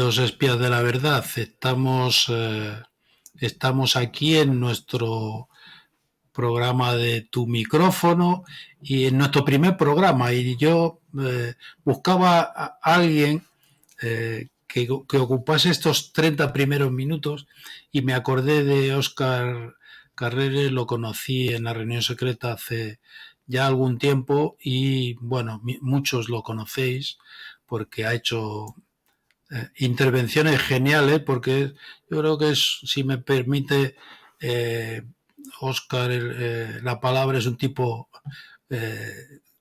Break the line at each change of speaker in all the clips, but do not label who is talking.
queridos espías de la verdad, estamos aquí en nuestro programa de Tu Micrófono y en nuestro primer programa. Y yo buscaba a alguien que ocupase estos 30 primeros minutos y me acordé de Óscar Carreres. Lo conocí en la reunión secreta hace ya algún tiempo y bueno, muchos lo conocéis porque ha hecho intervenciones geniales, porque yo creo que es, si me permite, Óscar, la palabra, es un tipo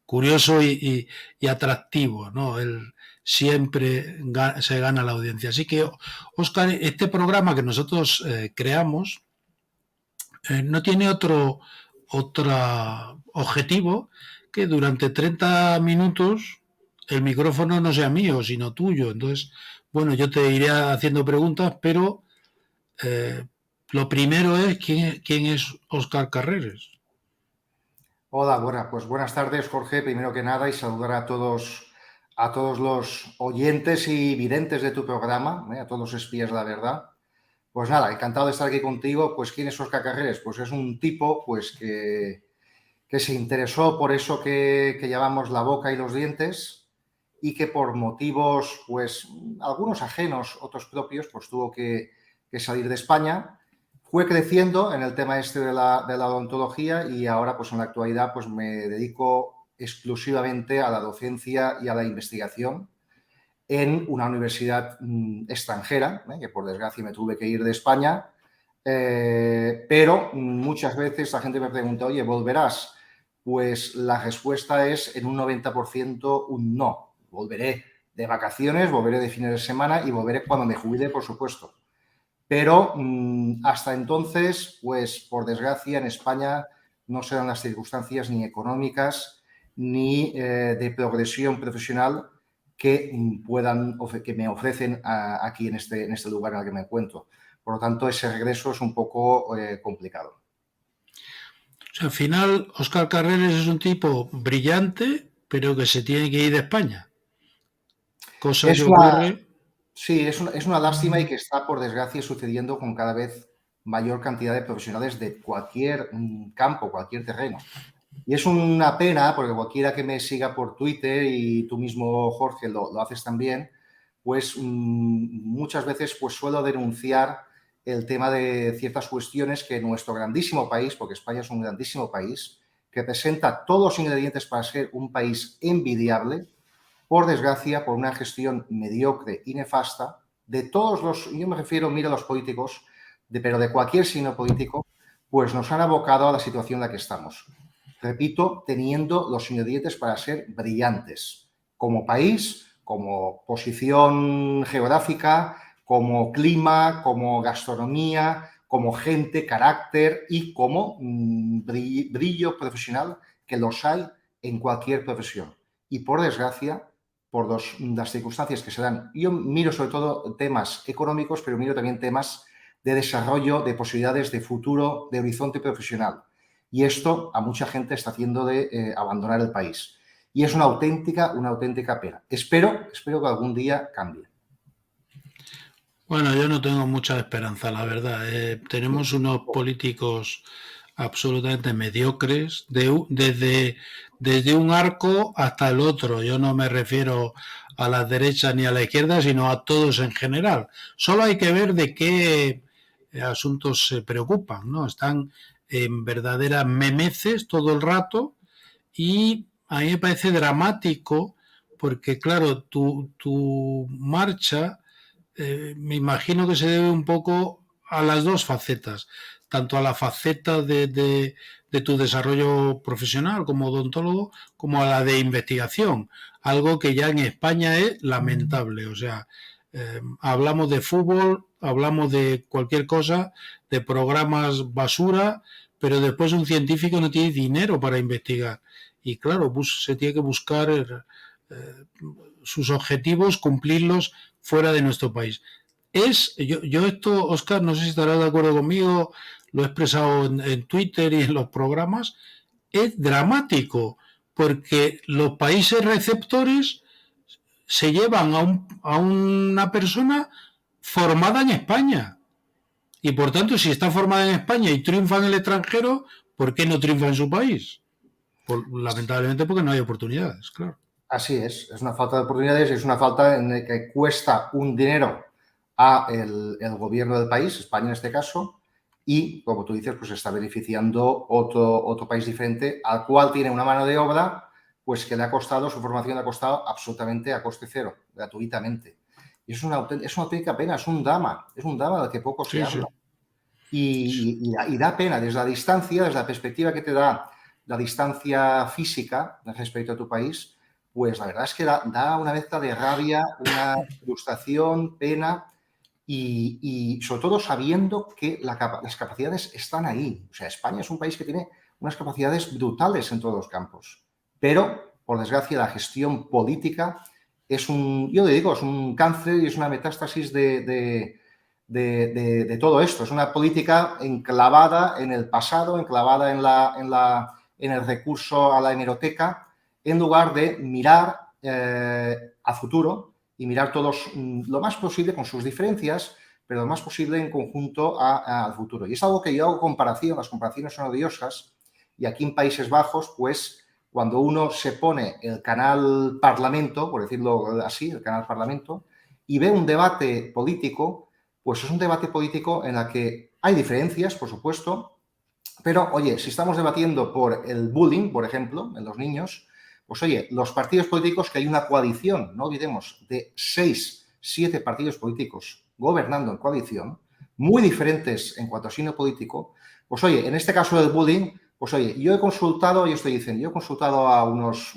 curioso y atractivo, ¿no? Él siempre se gana la audiencia. Así que, Óscar, este programa que nosotros creamos no tiene otro objetivo que durante 30 minutos el micrófono no sea mío, sino tuyo. Entonces, bueno, yo te iré haciendo preguntas, pero lo primero es ¿quién es Óscar Carreres?
Hola, pues buenas tardes, Jorge, primero que nada, y saludar a todos los oyentes y videntes de tu programa, a todos los espías de la verdad. Pues nada, encantado de estar aquí contigo. Pues ¿quién es Óscar Carreres? Pues es un tipo que se interesó por eso que llamamos la boca y los dientes, y que por motivos, pues algunos ajenos, otros propios, pues tuvo que salir de España. Fue creciendo en el tema este de la odontología y ahora, pues en la actualidad, pues me dedico exclusivamente a la docencia y a la investigación en una universidad extranjera, que por desgracia me tuve que ir de España, pero muchas veces la gente me pregunta, oye, ¿volverás? Pues la respuesta es en un 90% un no. Volveré de vacaciones, volveré de fines de semana y volveré cuando me jubile, por supuesto. Pero hasta entonces, pues por desgracia, en España no se dan las circunstancias ni económicas ni de progresión profesional que me ofrecen aquí en este lugar en el que me encuentro. Por lo tanto, ese regreso es un poco complicado.
O sea, al final, Óscar Carreres es un tipo brillante, pero que se tiene que ir de España. Cosa que ocurre.
Sí, es una lástima y que está, por desgracia, sucediendo con cada vez mayor cantidad de profesionales de cualquier campo, cualquier terreno. Y es una pena porque cualquiera que me siga por Twitter, y tú mismo, Jorge, lo haces también, pues muchas veces pues suelo denunciar el tema de ciertas cuestiones que nuestro grandísimo país, porque España es un grandísimo país, que presenta todos los ingredientes para ser un país envidiable, por desgracia, por una gestión mediocre y nefasta de todos los, yo me refiero, mira, a los políticos, pero de cualquier signo político, pues nos han abocado a la situación en la que estamos. Repito, teniendo los ingredientes para ser brillantes, como país, como posición geográfica, como clima, como gastronomía, como gente, carácter y como brillo profesional, que los hay en cualquier profesión. Y por desgracia, por las circunstancias que se dan, yo miro sobre todo temas económicos, pero miro también temas de desarrollo, de posibilidades de futuro, de horizonte profesional. Y esto a mucha gente está haciendo de abandonar el país. Y es una auténtica pena. Espero que algún día cambie.
Bueno, yo no tengo mucha esperanza, la verdad. Tenemos unos políticos absolutamente mediocres, desde un arco hasta el otro. Yo no me refiero a la derecha ni a la izquierda, sino a todos en general. Solo hay que ver de qué asuntos se preocupan, ¿no? Están en verdaderas memeces todo el rato y a mí me parece dramático porque, claro, tu marcha me imagino que se debe un poco a las dos facetas, tanto a la faceta de tu desarrollo profesional como odontólogo, como a la de investigación, algo que ya en España es lamentable. O sea, hablamos de fútbol, hablamos de cualquier cosa, de programas basura, pero después un científico no tiene dinero para investigar. Y claro, se tiene que buscar sus objetivos, cumplirlos fuera de nuestro país. Yo esto, Óscar, no sé si estarás de acuerdo conmigo, lo he expresado en Twitter y en los programas, es dramático, porque los países receptores se llevan a una persona formada en España. Y por tanto, si está formada en España y triunfa en el extranjero, ¿por qué no triunfa en su país? Lamentablemente porque no hay oportunidades, claro.
Así es una falta de oportunidades y es una falta en la que cuesta un dinero a el gobierno del país, España en este caso, y, como tú dices, pues está beneficiando otro país diferente al cual tiene una mano de obra pues que le ha costado, su formación le ha costado absolutamente a coste cero, gratuitamente. Y es una auténtica pena, es un drama del que poco se habla. Y da pena desde la distancia, desde la perspectiva que te da la distancia física respecto a tu país, pues la verdad es que da una mezcla de rabia, una frustración, pena y sobre todo sabiendo que las capacidades están ahí. O sea, España es un país que tiene unas capacidades brutales en todos los campos, pero por desgracia la gestión política yo le digo, es un cáncer y es una metástasis de todo esto. Es una política enclavada en el pasado, enclavada en el recurso a la hemeroteca, en lugar de mirar a futuro y mirar todos lo más posible con sus diferencias, pero lo más posible en conjunto al futuro. Y es algo que yo hago comparación, las comparaciones son odiosas, y aquí en Países Bajos, pues cuando uno se pone el canal Parlamento, por decirlo así, el canal Parlamento, y ve un debate político, pues es un debate político en el que hay diferencias, por supuesto, pero, oye, si estamos debatiendo por el bullying, por ejemplo, en los niños, pues, oye, los partidos políticos, que hay una coalición, no olvidemos, de 6, 7 partidos políticos gobernando en coalición, muy diferentes en cuanto a signo político, pues, oye, en este caso del bullying, pues, oye, yo he consultado a unos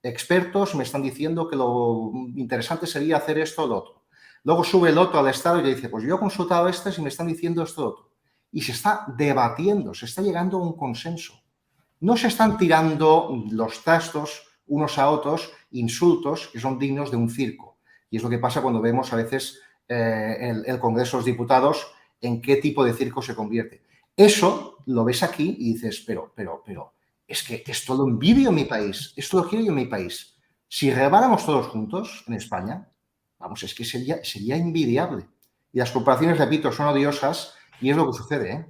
expertos y me están diciendo que lo interesante sería hacer esto o lo otro. Luego sube el otro al Estado y dice, pues yo he consultado a estos y me están diciendo esto o lo otro. Y se está debatiendo, se está llegando a un consenso. No se están tirando los trastos unos a otros, insultos que son dignos de un circo. Y es lo que pasa cuando vemos a veces el Congreso de los Diputados en qué tipo de circo se convierte. Eso lo ves aquí y dices, pero, es que esto lo envidio en mi país, esto lo quiero yo en mi país. Si rebáramos todos juntos en España, vamos, es que sería envidiable. Y las comparaciones, repito, son odiosas y es lo que sucede, ¿eh?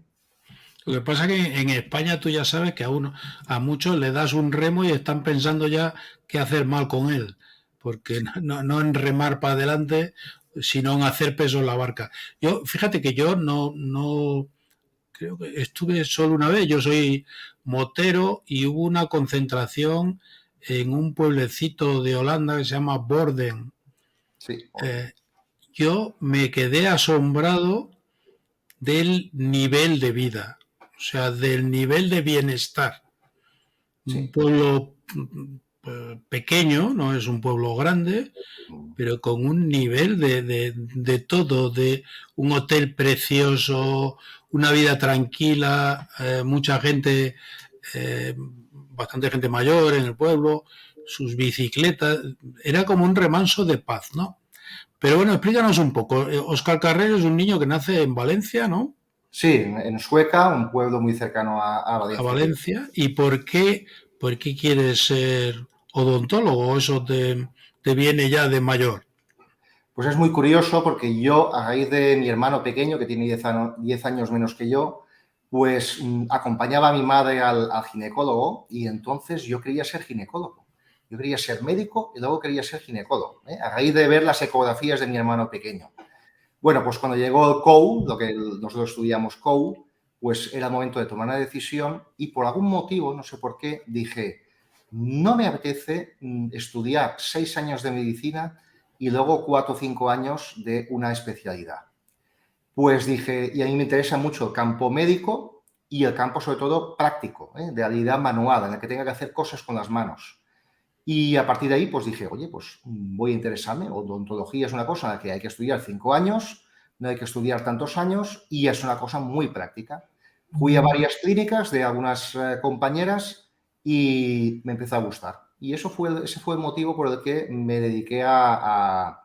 Lo que pasa es que en España tú ya sabes que a muchos le das un remo y están pensando ya qué hacer mal con él, porque no en remar para adelante, sino en hacer peso en la barca. Fíjate que yo no creo que estuve solo una vez, yo soy motero y hubo una concentración en un pueblecito de Holanda que se llama Borden.
Sí.
Yo me quedé asombrado del nivel de vida, o sea, del nivel de bienestar.
Sí.
Un pueblo pequeño, no es un pueblo grande, pero con un nivel de todo, de un hotel precioso, una vida tranquila, mucha gente, bastante gente mayor en el pueblo, sus bicicletas, era como un remanso de paz, ¿no? Pero bueno, explícanos un poco. Óscar Carrero es un niño que nace en Valencia, ¿no?
Sí, en Sueca, un pueblo muy cercano a
A
Valencia.
Valencia. ¿Y por qué quieres ser odontólogo? ¿Eso te viene ya de mayor?
Pues es muy curioso porque yo, a raíz de mi hermano pequeño, que tiene 10 años menos que yo, pues acompañaba a mi madre al ginecólogo y entonces yo quería ser ginecólogo. Yo quería ser médico y luego quería ser ginecólogo, a raíz de ver las ecografías de mi hermano pequeño. Bueno, pues cuando llegó el COU, lo que nosotros estudiamos COU, pues era el momento de tomar una decisión y por algún motivo, no sé por qué, dije, no me apetece estudiar 6 años de medicina y luego 4 o 5 años de una especialidad. Pues dije, y a mí me interesa mucho el campo médico y el campo sobre todo práctico, de habilidad manual, en el que tenga que hacer cosas con las manos. Y a partir de ahí, pues dije, oye, pues voy a interesarme. Odontología es una cosa en la que hay que estudiar 5 años, no hay que estudiar tantos años y es una cosa muy práctica. Fui a varias clínicas de algunas compañeras y me empezó a gustar. Y ese fue el motivo por el que me dediqué a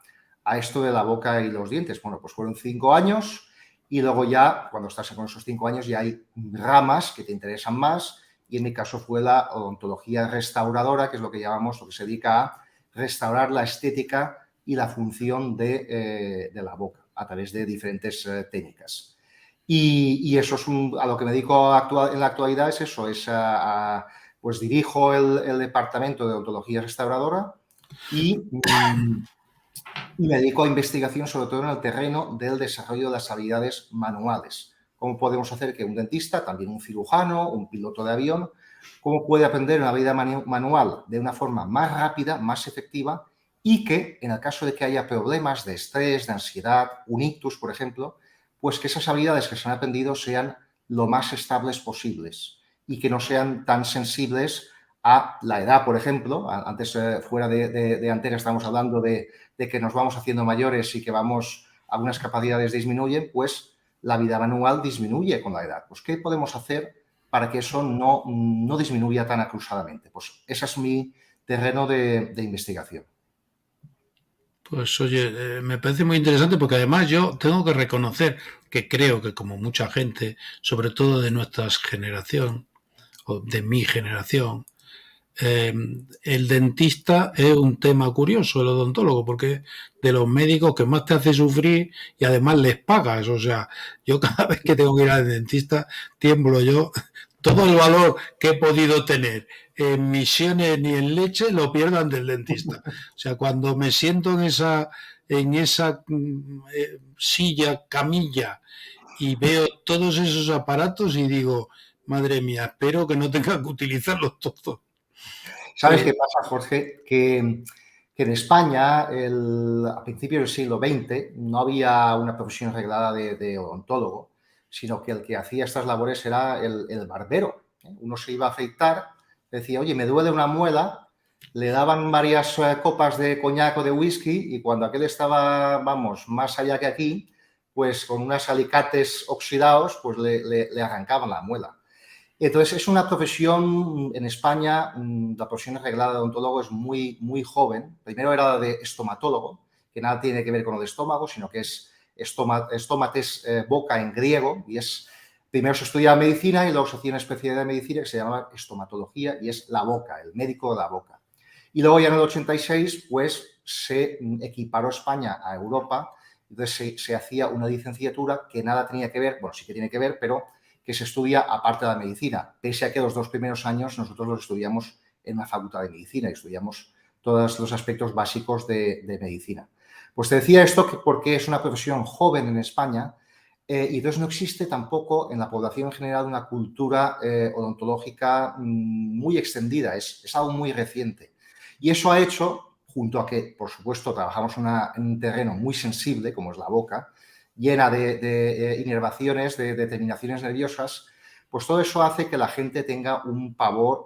esto de la boca y los dientes. Bueno, pues fueron 5 años y luego ya, cuando estás con esos 5 años, ya hay ramas que te interesan más y en mi caso fue la odontología restauradora, que es lo que llamamos, lo que se dedica a restaurar la estética y la función de la boca a través de diferentes técnicas. Y eso es a lo que me dedico en la actualidad, es eso, pues dirijo el departamento de odontología restauradora y me dedico a investigación sobre todo en el terreno del desarrollo de las habilidades manuales. ¿Cómo podemos hacer que un dentista, también un cirujano, un piloto de avión, cómo puede aprender una habilidad manual de una forma más rápida, más efectiva y que en el caso de que haya problemas de estrés, de ansiedad, un ictus, por ejemplo, pues que esas habilidades que se han aprendido sean lo más estables posibles y que no sean tan sensibles a la edad, por ejemplo. Antes, fuera de antena, estábamos hablando de que nos vamos haciendo mayores y que algunas capacidades disminuyen, pues la vida manual disminuye con la edad. Pues, ¿qué podemos hacer para que eso no disminuya tan acusadamente? Pues ese es mi terreno de investigación.
Pues oye, me parece muy interesante porque además yo tengo que reconocer que creo que como mucha gente, sobre todo de nuestra generación o de mi generación, el dentista es un tema curioso, el odontólogo, porque de los médicos que más te hace sufrir y además les pagas. O sea, yo cada vez que tengo que ir al dentista tiemblo yo. Todo el valor que he podido tener en misiones ni en leche lo pierdo ante el dentista. O sea, cuando me siento en esa silla, camilla, y veo todos esos aparatos y digo, madre mía, espero que no tenga que utilizarlos todos.
¿Sabes qué pasa, Jorge? Que en España, a principios del siglo XX, no había una profesión reglada de odontólogo, sino que el que hacía estas labores era el barbero. Uno se iba a afeitar, decía, oye, me duele una muela, le daban varias copas de coñac o de whisky y cuando aquel estaba, vamos, más allá que aquí, pues con unos alicates oxidados, pues le arrancaban la muela. Entonces, es una profesión en España, la profesión reglada de odontólogo es muy, muy joven. Primero era la de estomatólogo, que nada tiene que ver con lo de estómago, sino que es estómates, boca en griego, y primero se estudia medicina y luego se hacía una especialidad de medicina que se llama estomatología y es la boca, el médico de la boca. Y luego ya en el 86, pues se equiparó España a Europa, entonces se hacía una licenciatura que nada tenía que ver, bueno, sí que tiene que ver, pero que se estudia aparte de la medicina, pese a que los 2 primeros años nosotros los estudiamos en la facultad de medicina y estudiamos todos los aspectos básicos de medicina. Pues te decía esto porque es una profesión joven en España y entonces no existe tampoco en la población en general una cultura odontológica muy extendida, es algo muy reciente. Y eso ha hecho, junto a que, por supuesto, trabajamos en un terreno muy sensible, como es la boca, llena de inervaciones, de terminaciones nerviosas, pues todo eso hace que la gente tenga un pavor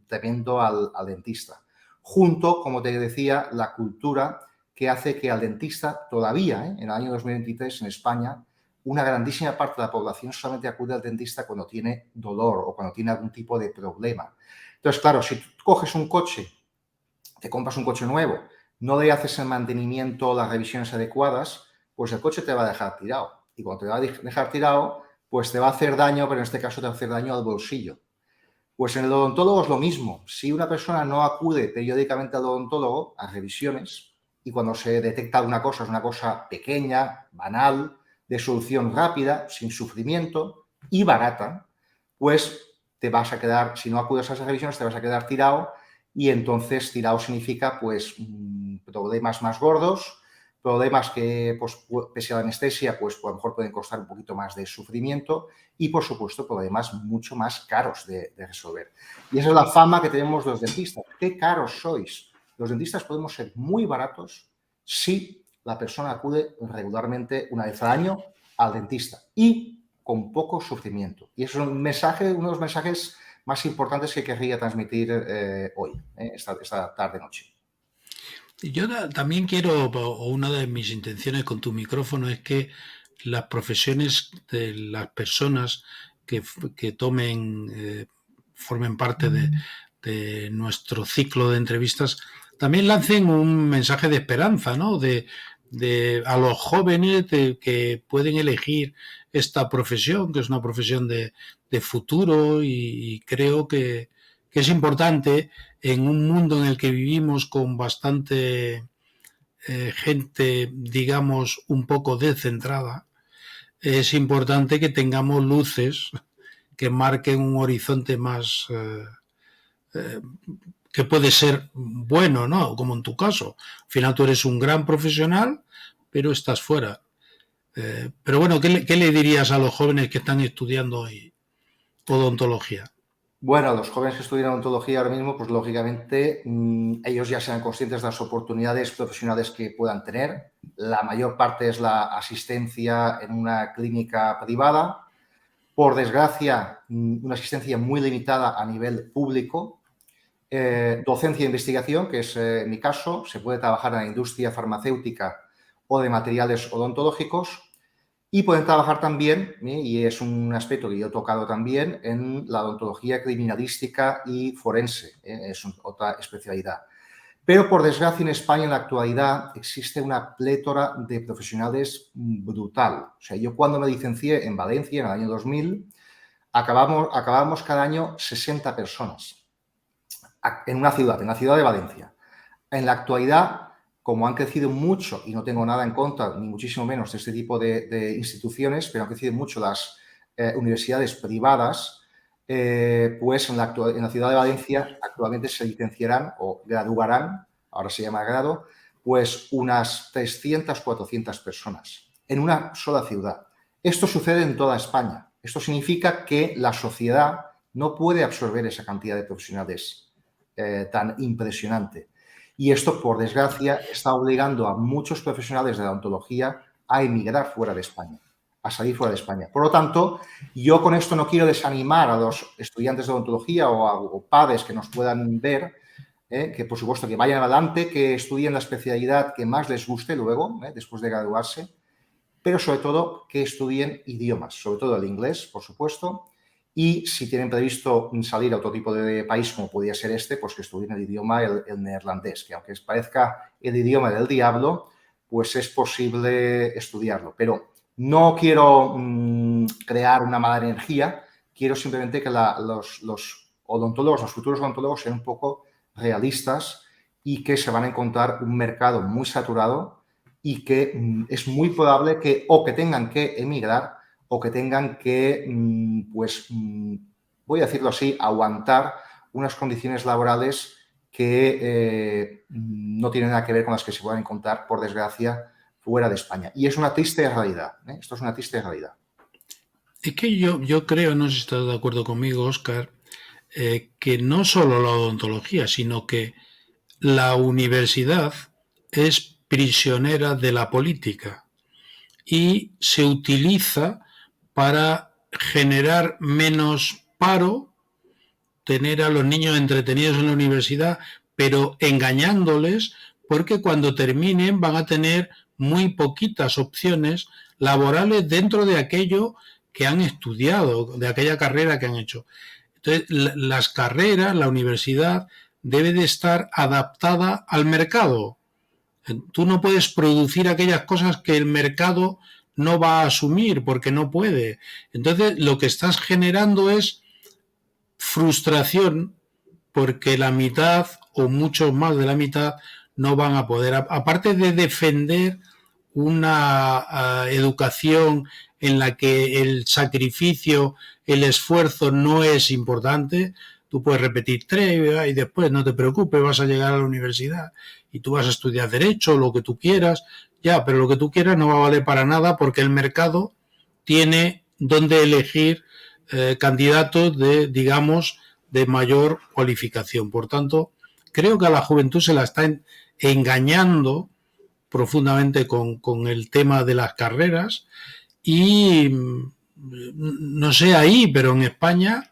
tremendo al dentista. Junto, como te decía, la cultura que hace que al dentista todavía, en el año 2023 en España, una grandísima parte de la población solamente acude al dentista cuando tiene dolor o cuando tiene algún tipo de problema. Entonces, claro, si tú coges un coche, te compras un coche nuevo, no le haces el mantenimiento, las revisiones adecuadas, pues el coche te va a dejar tirado. Y cuando te va a dejar tirado, pues te va a hacer daño, pero en este caso te va a hacer daño al bolsillo. Pues en el odontólogo es lo mismo. Si una persona no acude periódicamente al odontólogo a revisiones y cuando se detecta alguna cosa es una cosa pequeña, banal, de solución rápida, sin sufrimiento y barata, pues te vas a quedar, si no acudes a esas revisiones, te vas a quedar tirado y entonces tirado significa pues problemas más gordos, problemas que, pues, pese a la anestesia, pues a lo mejor pueden costar un poquito más de sufrimiento y, por supuesto, problemas mucho más caros de resolver. Y esa es la fama que tenemos los dentistas. ¡Qué caros sois! Los dentistas podemos ser muy baratos si la persona acude regularmente una vez al año al dentista y con poco sufrimiento. Y eso es un mensaje, uno de los mensajes más importantes que querría transmitir hoy, esta tarde-noche.
Yo también quiero, o una de mis intenciones con tu micrófono es que las profesiones de las personas que formen parte de nuestro ciclo de entrevistas, también lancen un mensaje de esperanza, ¿no? A los jóvenes que pueden elegir esta profesión, que es una profesión de futuro y creo que que es importante en un mundo en el que vivimos con bastante gente, digamos, un poco descentrada. Es importante que tengamos luces que marquen un horizonte más que puede ser bueno, ¿no? Como en tu caso. Al final tú eres un gran profesional, pero estás fuera. Pero bueno, ¿qué le dirías a los jóvenes que están estudiando hoy odontología?
Bueno, los jóvenes que estudian odontología ahora mismo, pues lógicamente ellos ya sean conscientes de las oportunidades profesionales que puedan tener. La mayor parte es la asistencia en una clínica privada. Por desgracia, una asistencia muy limitada a nivel público. Docencia e investigación, que es mi caso, se puede trabajar en la industria farmacéutica o de materiales odontológicos. Y pueden trabajar también, y es un aspecto que yo he tocado también, en la odontología criminalística y forense, es otra especialidad. Pero, por desgracia, en España en la actualidad existe una plétora de profesionales brutal. O sea, yo cuando me licencié en Valencia, en el año 2000, acabábamos cada año 60 personas en la ciudad de Valencia. En la actualidad, como han crecido mucho, y no tengo nada en contra, ni muchísimo menos, de este tipo de instituciones, pero han crecido mucho las universidades privadas, pues en la ciudad de Valencia actualmente se licenciarán o graduarán, ahora se llama grado, pues unas 300, 400 personas en una sola ciudad. Esto sucede en toda España. Esto significa que la sociedad no puede absorber esa cantidad de profesionales tan impresionante. Y esto, por desgracia, está obligando a muchos profesionales de la odontología a emigrar fuera de España, a salir fuera de España. Por lo tanto, yo con esto no quiero desanimar a los estudiantes de odontología o padres que nos puedan ver, que por supuesto que vayan adelante, que estudien la especialidad que más les guste luego, después de graduarse, pero sobre todo que estudien idiomas, sobre todo el inglés, por supuesto, y si tienen previsto salir a otro tipo de país como podría ser este, pues que estudien el idioma, el neerlandés, que aunque parezca el idioma del diablo, pues es posible estudiarlo. Pero no quiero crear una mala energía, quiero simplemente que los odontólogos, los futuros odontólogos sean un poco realistas y que se van a encontrar un mercado muy saturado y que es muy probable que o que tengan que emigrar o que tengan que, pues, voy a decirlo así, aguantar unas condiciones laborales que no tienen nada que ver con las que se puedan encontrar, por desgracia, fuera de España. Y es una triste realidad. Esto es una triste realidad.
Es que yo creo, no sé si estás de acuerdo conmigo, Óscar, que no solo la odontología, sino que la universidad es prisionera de la política y se utiliza para generar menos paro, tener a los niños entretenidos en la universidad, pero engañándoles, porque cuando terminen van a tener muy poquitas opciones laborales dentro de aquello que han estudiado, de aquella carrera que han hecho. Entonces, las carreras, la universidad, debe de estar adaptada al mercado. Tú no puedes producir aquellas cosas que el mercado no va a asumir porque no puede. Entonces, lo que estás generando es frustración porque la mitad o muchos más de la mitad no van a poder. Aparte de defender una educación en la que el sacrificio, el esfuerzo no es importante, tú puedes repetir 3 y después no te preocupes, vas a llegar a la universidad y tú vas a estudiar derecho, lo que tú quieras, ya, pero lo que tú quieras no va a valer para nada porque el mercado tiene donde elegir candidatos de, digamos, de mayor cualificación. Por tanto, creo que a la juventud se la está engañando profundamente con el tema de las carreras y no sé ahí, pero en España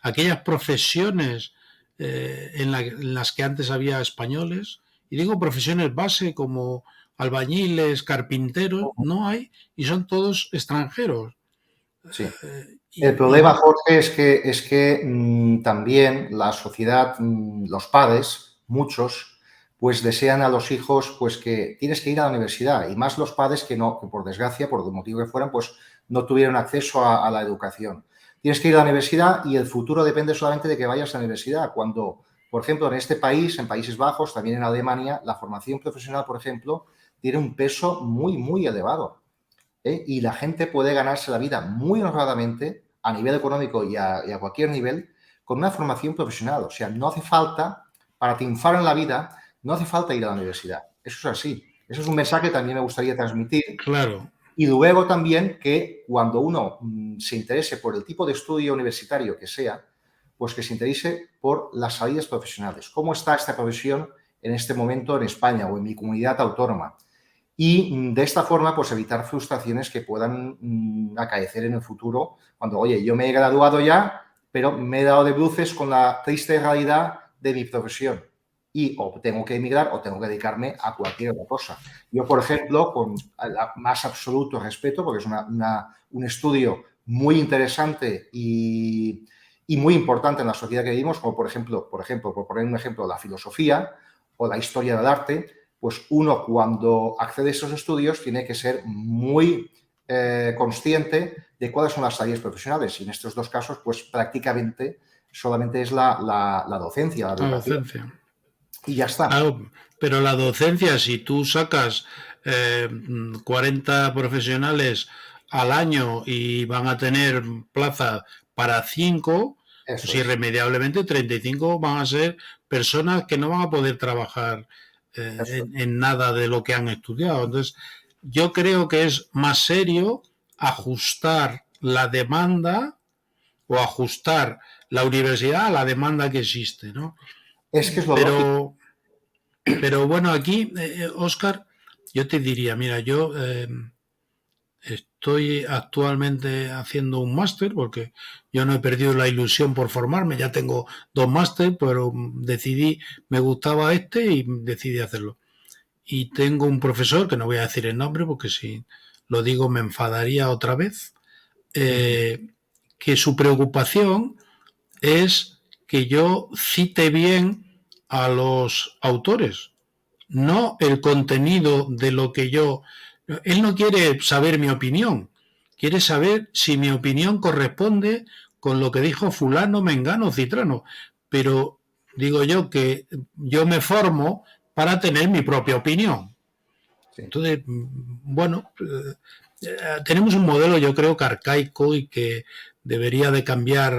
aquellas profesiones en las que antes había españoles, y digo profesiones base como albañiles, carpinteros, no hay y son todos extranjeros.
Sí. El problema, Jorge, es que también la sociedad, los padres, muchos, pues desean a los hijos pues que tienes que ir a la universidad, y más los padres que no, que por desgracia, por el motivo que fueran, pues no tuvieron acceso a la educación. Tienes que ir a la universidad y el futuro depende solamente de que vayas a la universidad. Cuando, por ejemplo, en este país, en Países Bajos, también en Alemania, la formación profesional, por ejemplo, tiene un peso muy, muy elevado. Y la gente puede ganarse la vida muy honradamente a nivel económico y a cualquier nivel con una formación profesional. O sea, no hace falta, para triunfar en la vida, no hace falta ir a la universidad. Eso es así. Eso es un mensaje que también me gustaría transmitir.
Claro.
Y luego también que cuando uno se interese por el tipo de estudio universitario que sea, pues que se interese por las salidas profesionales. ¿Cómo está esta profesión en este momento en España o en mi comunidad autónoma? Y de esta forma, pues evitar frustraciones que puedan acaecer en el futuro cuando, oye, yo me he graduado ya, pero me he dado de bruces con la triste realidad de mi profesión y o tengo que emigrar o tengo que dedicarme a cualquier otra cosa. Yo, por ejemplo, con el más absoluto respeto, porque es un estudio muy interesante y muy importante en la sociedad que vivimos, como por ejemplo, por poner un ejemplo, la filosofía o la historia del arte, pues uno cuando accede a esos estudios tiene que ser muy consciente de cuáles son las áreas profesionales. Y en estos dos casos, pues prácticamente solamente es la docencia, la
La
educación.
docencia.
Y ya está.
Claro, pero la docencia, si tú sacas 40 profesionales al año y van a tener plaza para 5,
Eso
pues
es.
irremediablemente 35 van a ser personas que no van a poder trabajar en nada de lo que han estudiado. Entonces, yo creo que es más serio ajustar la demanda o ajustar la universidad a la demanda que existe, ¿no?
Es que es lo lógico.
Pero bueno, aquí, Oscar, yo te diría, mira, yo estoy actualmente haciendo un máster porque yo no he perdido la ilusión por formarme, ya tengo 2 máster, pero decidí, me gustaba este y decidí hacerlo. Y tengo un profesor, que no voy a decir el nombre porque si lo digo me enfadaría otra vez, que su preocupación es que yo cite bien a los autores, no el contenido de lo que yo... Él no quiere saber mi opinión, quiere saber si mi opinión corresponde con lo que dijo fulano, mengano, citrano. Pero digo yo que yo me formo para tener mi propia opinión.
Sí.
Entonces, bueno, tenemos un modelo yo creo que arcaico y que debería de cambiar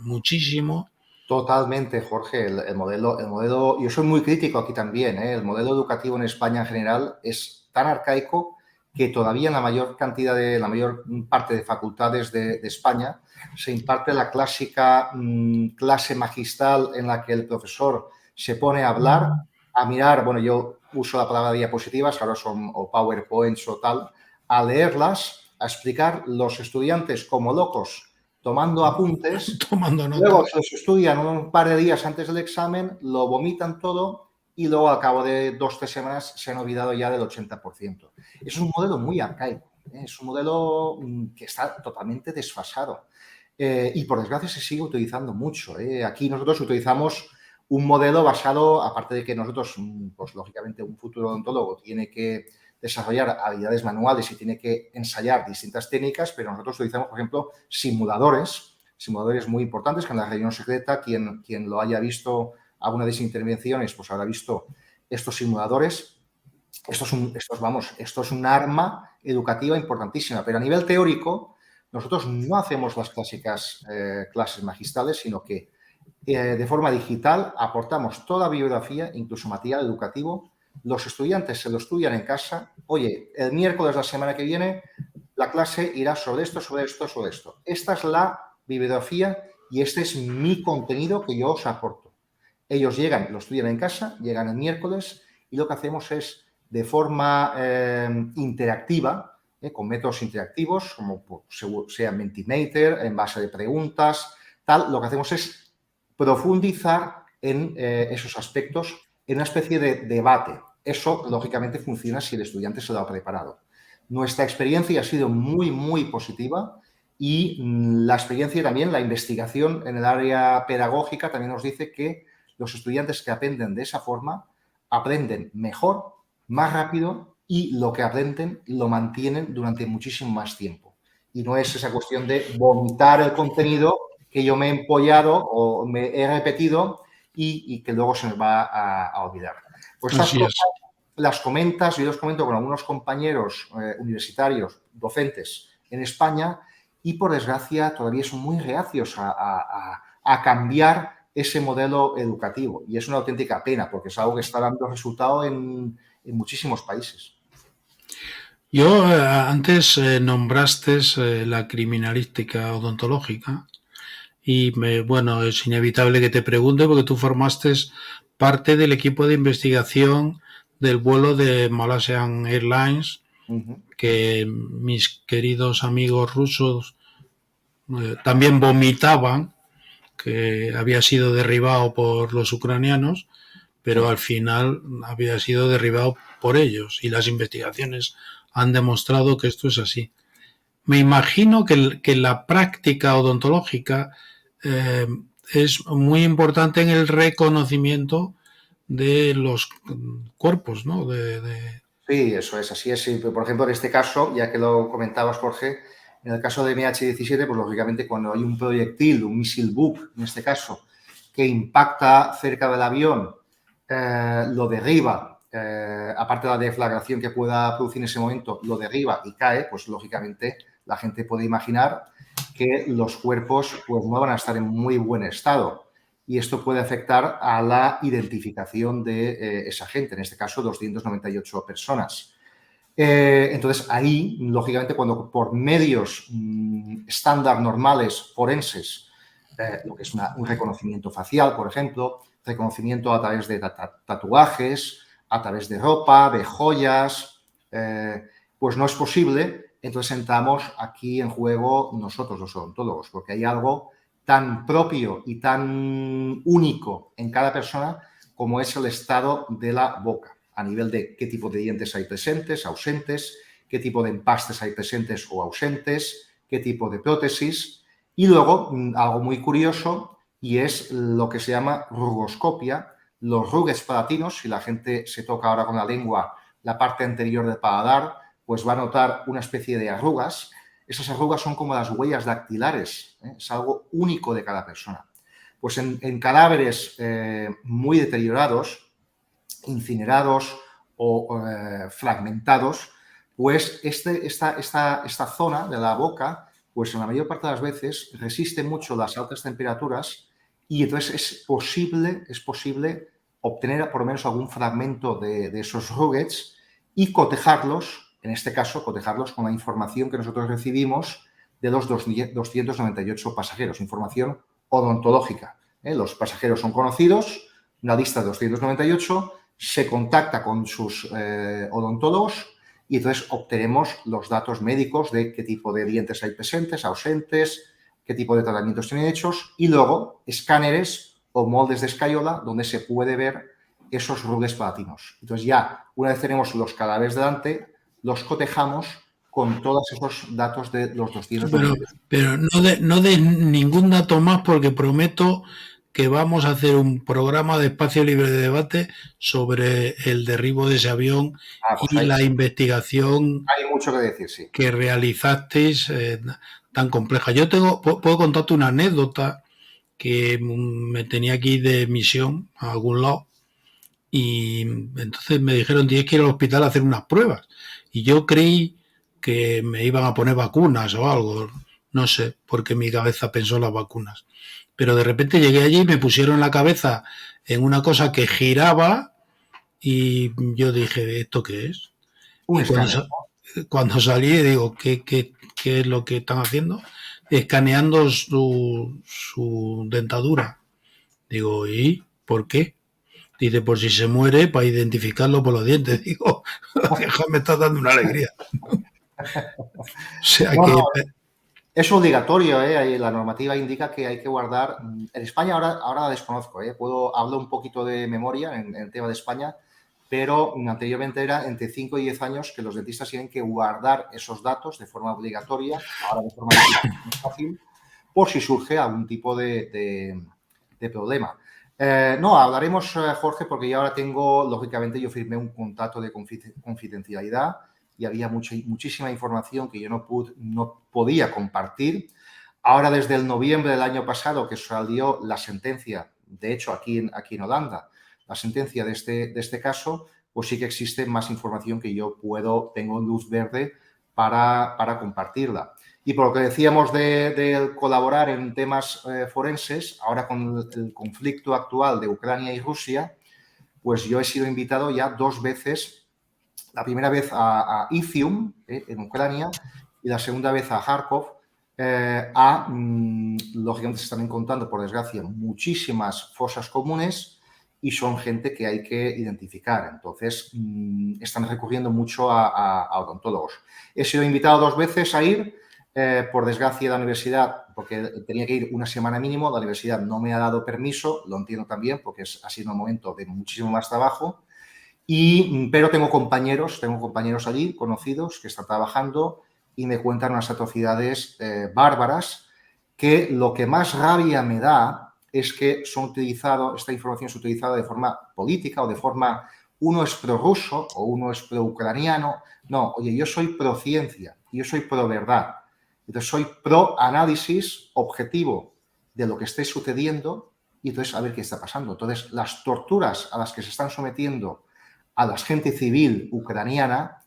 muchísimo.
Totalmente, Jorge. El modelo, yo soy muy crítico aquí también, ¿eh? El modelo educativo en España en general es tan arcaico que todavía en la mayor parte de facultades de España se imparte la clásica clase magistral en la que el profesor se pone a hablar, a mirar, bueno, yo uso la palabra diapositivas, ahora son o PowerPoints o tal, a leerlas, a explicar, los estudiantes como locos tomando apuntes.
Tomando
Luego
nota.
se los estudian un par de días antes del examen, lo vomitan todo y luego al cabo de 2 o 3 semanas se han olvidado ya del 80%. Es un modelo muy arcaico, ¿eh? Es un modelo que está totalmente desfasado. Y por desgracia se sigue utilizando mucho, ¿eh? Aquí nosotros utilizamos un modelo basado, aparte de que nosotros, pues lógicamente un futuro odontólogo tiene que desarrollar habilidades manuales y tiene que ensayar distintas técnicas, pero nosotros utilizamos, por ejemplo, simuladores muy importantes, que en la reunión secreta, quien lo haya visto alguna de esas intervenciones, pues habrá visto estos simuladores. Esto es un arma educativa importantísima, pero a nivel teórico nosotros no hacemos las clásicas clases magistrales, sino que de forma digital aportamos toda bibliografía, incluso material educativo. Los estudiantes se lo estudian en casa. Oye, el miércoles de la semana que viene la clase irá sobre esto, sobre esto, sobre esto. Esta es la bibliografía y este es mi contenido que yo os aporto. Ellos llegan, lo estudian en casa, llegan el miércoles y lo que hacemos es de forma interactiva, con métodos interactivos, como sea Mentimeter, en base de preguntas, tal, lo que hacemos es profundizar en esos aspectos en una especie de debate. Eso, lógicamente, funciona si el estudiante se lo ha preparado. Nuestra experiencia ha sido muy, muy positiva y la experiencia y también la investigación en el área pedagógica también nos dice que los estudiantes que aprenden de esa forma aprenden mejor, más rápido y lo que aprenden lo mantienen durante muchísimo más tiempo. y no es esa cuestión de vomitar el contenido que yo me he empollado o me he repetido y que luego se me va a olvidar. Pues estas
Así
cosas
es.
las comentas, yo los comento con algunos compañeros universitarios, docentes en España, y por desgracia todavía son muy reacios a cambiar ese modelo educativo. Y es una auténtica pena, porque es algo que está dando resultado en muchísimos países.
Yo antes nombraste la criminalística odontológica y bueno, es inevitable que te pregunte porque tú formaste parte del equipo de investigación del vuelo de Malaysian Airlines, que mis queridos amigos rusos también vomitaban que había sido derribado por los ucranianos, pero al final había sido derribado por ellos y las investigaciones han demostrado que esto es así. Me imagino que la práctica odontológica es muy importante en el reconocimiento de los cuerpos, ¿no?
Sí, eso es, así es. Sí. Por ejemplo, en este caso, ya que lo comentabas, Jorge, en el caso de MH17, pues lógicamente cuando hay un proyectil, un missile book, en este caso, que impacta cerca del avión, lo derriba, aparte de la deflagración que pueda producir en ese momento, lo derriba y cae, pues lógicamente la gente puede imaginar que los cuerpos pues no van a estar en muy buen estado. Y esto puede afectar a la identificación de esa gente, en este caso 298 personas. Entonces, ahí, lógicamente, cuando por medios estándar normales forenses, lo que es un reconocimiento facial, por ejemplo, reconocimiento a través de tatuajes, a través de ropa, de joyas, pues no es posible. Entonces entramos aquí en juego nosotros, los odontólogos, porque hay algo tan propio y tan único en cada persona como es el estado de la boca, a nivel de qué tipo de dientes hay presentes, ausentes, qué tipo de empastes hay presentes o ausentes, qué tipo de prótesis. Y luego, algo muy curioso, y es lo que se llama rugoscopia, los rugues palatinos. Si la gente se toca ahora con la lengua la parte anterior del paladar, pues va a notar una especie de arrugas. Esas arrugas son como las huellas dactilares, ¿eh? Es algo único de cada persona. Pues en cadáveres muy deteriorados, incinerados o fragmentados, pues esta zona de la boca, pues en la mayor parte de las veces resiste mucho las altas temperaturas y entonces es posible obtener por lo menos algún fragmento de esos ruggets y cotejarlos, en este caso, cotejarlos con la información que nosotros recibimos de los 298 pasajeros, información odontológica. Los pasajeros son conocidos, una lista de 298, se contacta con sus odontólogos y entonces obtenemos los datos médicos de qué tipo de dientes hay presentes, ausentes, qué tipo de tratamientos tienen hechos y luego escáneres o moldes de escayola donde se puede ver esos rugues palatinos. Entonces ya, una vez tenemos los cadáveres delante, los cotejamos con todos esos datos de los 298.
Pero no de ningún dato más porque prometo que vamos a hacer un programa de espacio libre de debate sobre el derribo de ese avión
Pues
y la investigación
hay mucho que decir, sí.
que realizasteis tan compleja. Yo puedo contarte una anécdota que me tenía aquí de misión a algún lado y entonces me dijeron tienes que ir al hospital a hacer unas pruebas y yo creí que me iban a poner vacunas o algo, no sé, porque mi cabeza pensó las vacunas. Pero de repente llegué allí y me pusieron la cabeza en una cosa que giraba y yo dije, ¿esto qué es?
Un
Y
escáner.
cuando salí digo, ¿qué es lo que están haciendo? Escaneando su dentadura. Digo, ¿y por qué? Dice, por si se muere, para identificarlo por los dientes. Digo, me está dando una alegría. O sea
No,
que...
es obligatorio, ¿eh? La normativa indica que hay que guardar. En España ahora la desconozco, ¿eh? Hablo un poquito de memoria en el tema de España, pero anteriormente era entre 5 y 10 años que los dentistas tienen que guardar esos datos de forma obligatoria, ahora de forma más fácil, por si surge algún tipo de problema. No, hablaremos, Jorge, porque yo ahora tengo, lógicamente, yo firmé un contrato de confidencialidad y había muchísima información que yo no podía compartir. Ahora, desde el noviembre del año pasado, que salió la sentencia, de hecho, aquí en Holanda, la sentencia de este caso, pues sí que existe más información que yo tengo luz verde para compartirla. Y por lo que decíamos de colaborar en temas forenses, ahora con el conflicto actual de Ucrania y Rusia, pues yo he sido invitado ya 2 veces, la primera vez a Izium, en Ucrania, y la segunda vez a Kharkov, lógicamente se están encontrando, por desgracia, muchísimas fosas comunes y son gente que hay que identificar. Entonces, están recurriendo mucho a odontólogos. He sido invitado 2 veces a ir. Por desgracia, la universidad, porque tenía que ir una semana mínimo, la universidad no me ha dado permiso, lo entiendo también, porque ha sido un momento de muchísimo más trabajo. Pero tengo compañeros allí, conocidos, que están trabajando y me cuentan unas atrocidades bárbaras, que lo que más rabia me da es que esta información es utilizada de forma política o de forma, uno es prorruso o uno es pro-ucraniano. No, oye, yo soy pro-ciencia, yo soy pro-verdad. Entonces, soy pro-análisis objetivo de lo que esté sucediendo y entonces a ver qué está pasando. Entonces, las torturas a las que se están sometiendo a la gente civil ucraniana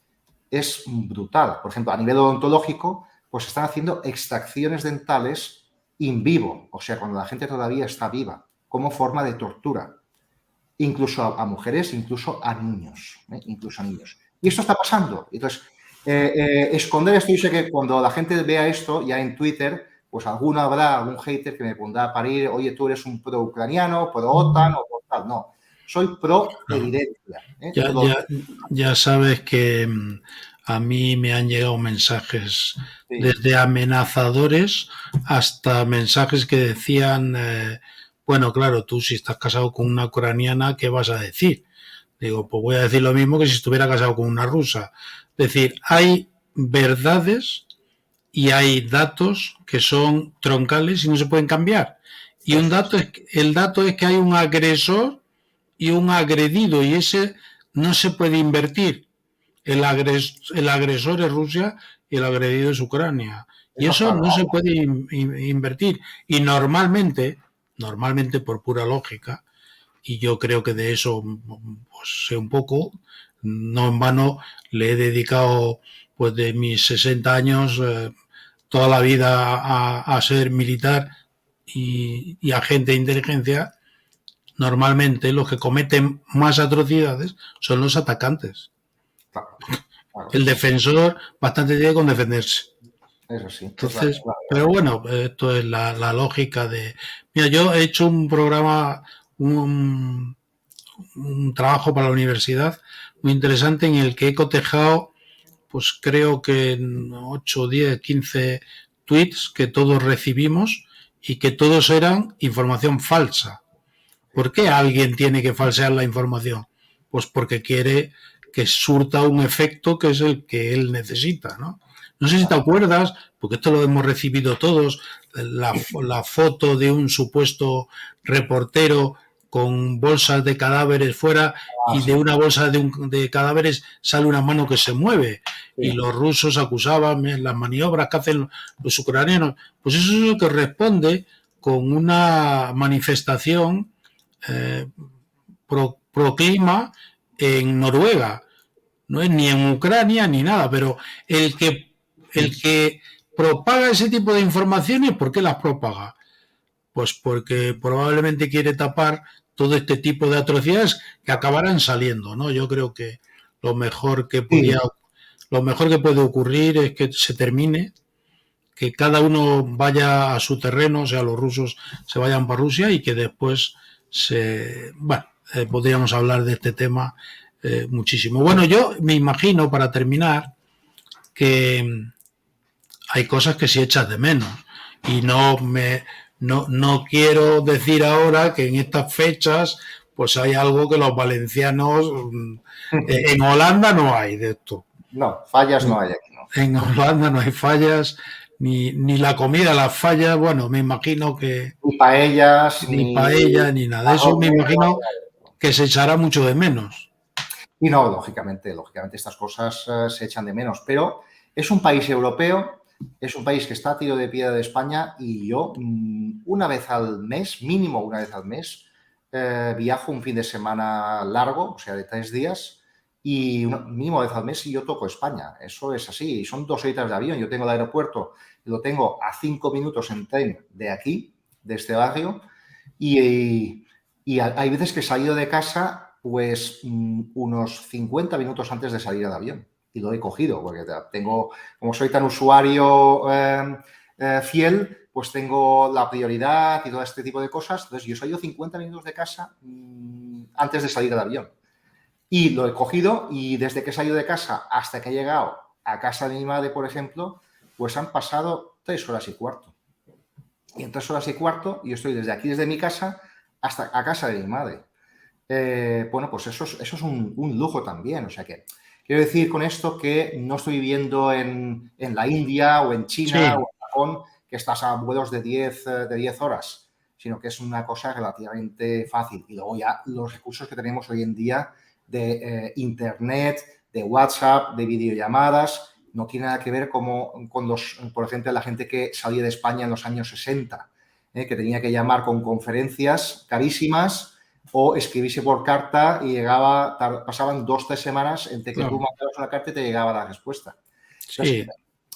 es brutal. Por ejemplo, a nivel odontológico, pues están haciendo extracciones dentales in vivo, o sea, cuando la gente todavía está viva, como forma de tortura. Incluso a mujeres, incluso a niños. Y esto está pasando. Entonces, esconder esto, yo sé que cuando la gente vea esto, ya en Twitter, pues algún hater que me pondrá a parir, oye, tú eres un pro-ucraniano, pro-OTAN o pro-tal. No, soy pro-evidencia.
Ya sabes que a mí me han llegado mensajes desde amenazadores hasta mensajes que decían, bueno, claro, tú si estás casado con una ucraniana, ¿qué vas a decir? Digo, pues voy a decir lo mismo que si estuviera casado con una rusa. Es decir, hay verdades y hay datos que son troncales y no se pueden cambiar. Y el dato es que hay un agresor y un agredido, y ese no se puede invertir. El agresor es Rusia y el agredido es Ucrania. Y eso no se puede invertir. Y normalmente, por pura lógica, y yo creo que de eso pues, sé un poco, no en vano le he dedicado pues de mis 60 años toda la vida a ser militar y agente de inteligencia. Normalmente los que cometen más atrocidades son los atacantes.
Claro.
El defensor bastante tiene con defenderse.
Eso sí.
Entonces, pero bueno, esto es la lógica de... Mira, yo he hecho un programa, un trabajo para la universidad muy interesante en el que he cotejado, pues creo que 8, 10, 15 tweets que todos recibimos y que todos eran información falsa. ¿Por qué alguien tiene que falsear la información? Pues porque quiere que surta un efecto que es el que él necesita, ¿no? No sé si te acuerdas, porque esto lo hemos recibido todos, la foto de un supuesto reportero con bolsas de cadáveres fuera y de una bolsa de cadáveres sale una mano que se mueve. Y los rusos acusaban las maniobras que hacen los ucranianos. Pues eso es lo que responde con una manifestación pro clima en Noruega. No es ni en Ucrania ni nada, pero el que propaga ese tipo de informaciones, ¿por qué las propaga? Pues porque probablemente quiere tapar todo este tipo de atrocidades que acabarán saliendo, ¿no? Yo creo que lo mejor que puede ocurrir es que se termine, que cada uno vaya a su terreno, o sea, los rusos se vayan para Rusia y que después podríamos hablar de este tema muchísimo. Bueno, yo me imagino, para terminar, que hay cosas que sí echas de menos y no quiero decir ahora que en estas fechas pues hay algo que los valencianos en Holanda no hay de esto.
No, fallas no hay aquí, ¿no?
En Holanda no hay fallas, ni la comida, las fallas, bueno, me imagino que...
Ni paellas,
ni paella, ni nada de eso, me imagino que se echará mucho de menos.
Y no, lógicamente estas cosas se echan de menos, pero es un país europeo, es un país que está a tiro de piedra de España y yo una vez al mes, mínimo una vez al mes, viajo un fin de semana largo, o sea, de 3 días, y mínimo una vez al mes y yo toco España. Eso es así, y son 2 horitas de avión. Yo tengo el aeropuerto, lo tengo a 5 minutos en tren de aquí, de este barrio, y hay veces que he salido de casa pues unos 50 minutos antes de salir al avión y lo he cogido porque tengo, como soy tan usuario fiel, pues tengo la prioridad y todo este tipo de cosas. Entonces yo he salido 50 minutos de casa antes de salir al avión y lo he cogido y desde que he salido de casa hasta que he llegado a casa de mi madre, por ejemplo, pues han pasado 3 horas y cuarto. Y en 3 horas y cuarto yo estoy desde aquí, desde mi casa, hasta a casa de mi madre. Bueno, pues eso es un lujo también. O sea que quiero decir con esto que no estoy viviendo en la India o en China o en Japón, que estás a vuelos de 10 horas, sino que es una cosa relativamente fácil. Y luego ya los recursos que tenemos hoy en día de Internet, de WhatsApp, de videollamadas, no tiene nada que ver como con por ejemplo, la gente que salía de España en los años 60, que tenía que llamar con conferencias carísimas o escribirse por carta y pasaban 2 o 3 semanas entre que tú mandabas una carta y te llegaba la respuesta. Entonces,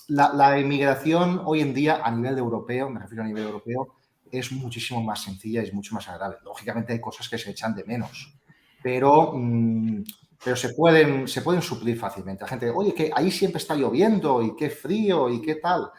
la inmigración hoy en día a nivel europeo, me refiero a nivel europeo, es muchísimo más sencilla y es mucho más agradable. Lógicamente hay cosas que se echan de menos, pero se pueden suplir fácilmente. La gente, oye, que ahí siempre está lloviendo y qué frío y qué tal.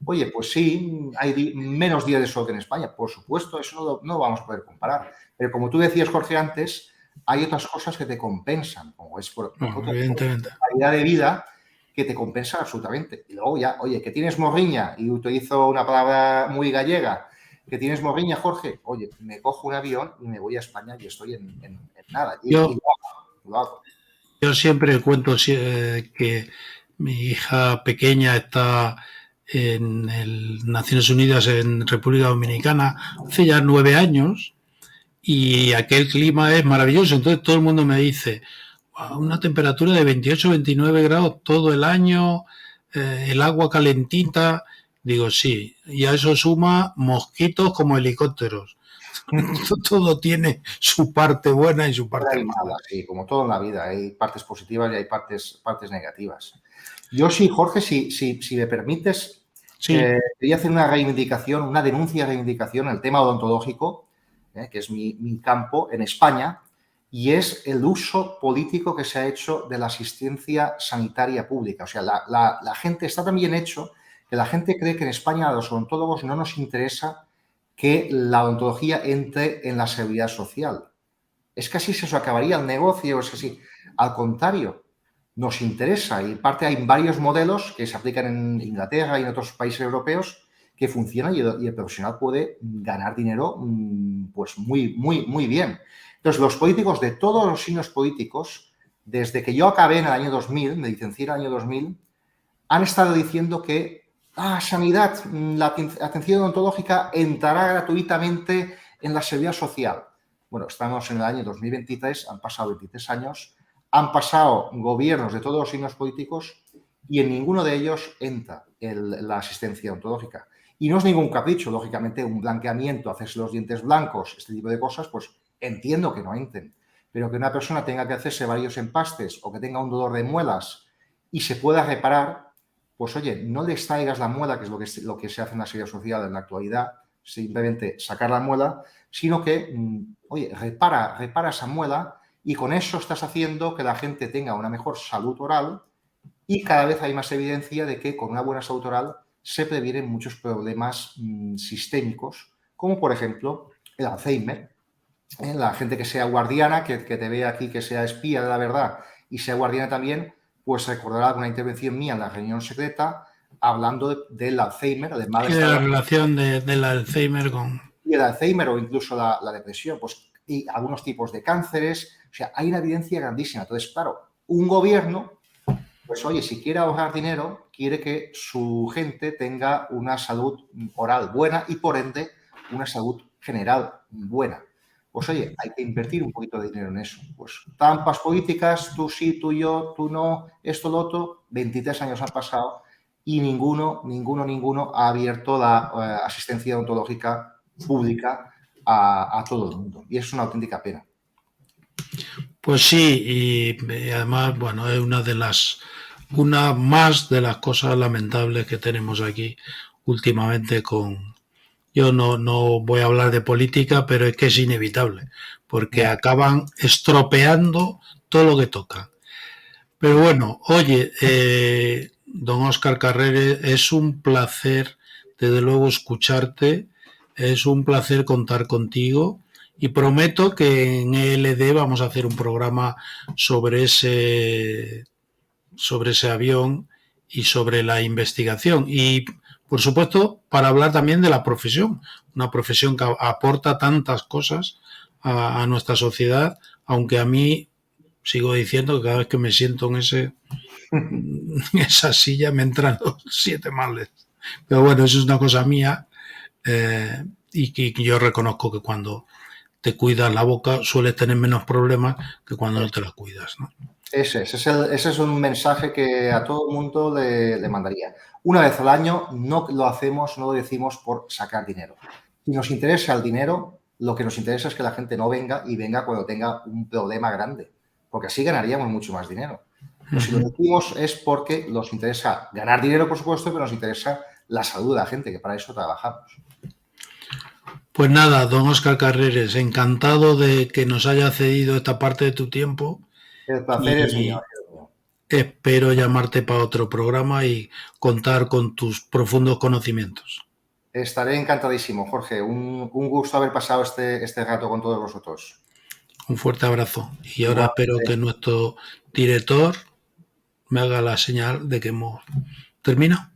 Oye, pues sí, hay menos días de sol que en España, por supuesto, eso no vamos a poder comparar. Pero como tú decías, Jorge, antes, hay otras cosas que te compensan, como es por
evidentemente.
calidad de vida que te compensan absolutamente. Y luego ya, oye, que tienes morriña, y utilizo una palabra muy gallega, que tienes morriña, Jorge, oye, me cojo un avión y me voy a España y estoy en nada. Y lo hago.
Yo siempre cuento que mi hija pequeña está en Naciones Unidas en República Dominicana hace ya 9 años y aquel clima es maravilloso. Entonces todo el mundo me dice, una temperatura de 28 29 grados todo el año, el agua calentita. Digo, sí, y a eso suma mosquitos como helicópteros. Todo tiene su parte buena y su parte mala.
Sí, como todo en la vida, hay partes positivas y hay partes negativas. Yo sí, Jorge, si me permites, quería hacer una reivindicación, una denuncia de reivindicación al tema odontológico, que es mi campo en España, y es el uso político que se ha hecho de la asistencia sanitaria pública. O sea, la gente está tan bien hecho que la gente cree que en España a los odontólogos no nos interesa que la odontología entre en la seguridad social. Es que así se acabaría el negocio, es así. Al contrario, nos interesa y parte hay varios modelos que se aplican en Inglaterra y en otros países europeos que funcionan y el profesional puede ganar dinero pues muy, muy, muy bien. Entonces, los políticos de todos los signos políticos, desde que yo acabé en el año 2000, me licencié en el año 2000, han estado diciendo que sanidad, la atención odontológica entrará gratuitamente en la seguridad social. Bueno, estamos en el año 2023, han pasado 23 años, han pasado gobiernos de todos los signos políticos y en ninguno de ellos entra la asistencia odontológica. Y no es ningún capricho, lógicamente, un blanqueamiento, hacerse los dientes blancos, este tipo de cosas, pues entiendo que no entren. Pero que una persona tenga que hacerse varios empastes o que tenga un dolor de muelas y se pueda reparar, pues oye, no le extraigas la muela, que es lo que se hace en la seguridad social en la actualidad, simplemente sacar la muela, sino que, oye, repara esa muela y con eso estás haciendo que la gente tenga una mejor salud oral y cada vez hay más evidencia de que con una buena salud oral se previenen muchos problemas sistémicos, como por ejemplo el Alzheimer. La gente que sea guardiana, que te vea aquí, que sea espía de la verdad y sea guardiana también, pues recordará alguna intervención mía en la reunión secreta hablando del Alzheimer, además
de la relación del Alzheimer con...
Y el Alzheimer o incluso la depresión, pues, y algunos tipos de cánceres. O sea, hay una evidencia grandísima. Entonces, claro, un gobierno, pues oye, si quiere ahorrar dinero, quiere que su gente tenga una salud oral buena y por ende una salud general buena. pues oye, hay que invertir un poquito de dinero en eso. Pues trampas políticas, tú sí, tú yo, tú no, esto, lo otro, 23 años han pasado y ninguno ha abierto la asistencia odontológica pública a todo el mundo. Y es una auténtica pena.
Pues sí, y además, bueno, es una más de las cosas lamentables que tenemos aquí últimamente con... Yo no voy a hablar de política, pero es que es inevitable, porque acaban estropeando todo lo que tocan. Pero bueno, oye, don Óscar Carreres, es un placer, desde luego, escucharte, es un placer contar contigo y prometo que en ELD vamos a hacer un programa sobre ese avión y sobre la investigación. Y, por supuesto, para hablar también de la profesión, una profesión que aporta tantas cosas a nuestra sociedad, aunque a mí sigo diciendo que cada vez que me siento en esa silla me entran los 7 males. Pero bueno, eso es una cosa mía y que yo reconozco que cuando te cuidas la boca sueles tener menos problemas que cuando no te la cuidas, ¿no?
Ese es un mensaje que a todo el mundo le mandaría. Una vez al año no lo hacemos, no lo decimos por sacar dinero. Si nos interesa el dinero, lo que nos interesa es que la gente no venga y venga cuando tenga un problema grande, porque así ganaríamos mucho más dinero. Pero si lo decimos es porque nos interesa ganar dinero, por supuesto, pero nos interesa la salud de la gente, que para eso trabajamos.
Pues nada, don Óscar Carreres, encantado de que nos haya cedido esta parte de tu tiempo.
El placer es mío.
Espero llamarte para otro programa y contar con tus profundos conocimientos.
Estaré encantadísimo, Jorge. Un gusto haber pasado este rato con todos vosotros.
Un fuerte abrazo. Y ahora espero que nuestro director me haga la señal de que hemos terminado.